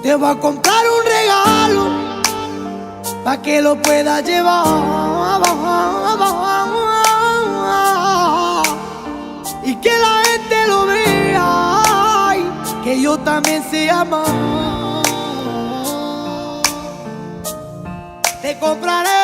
Te voy a comprar un regalo pa' que lo puedas llevar y que la gente lo vea y que yo también sé amar. Te compraré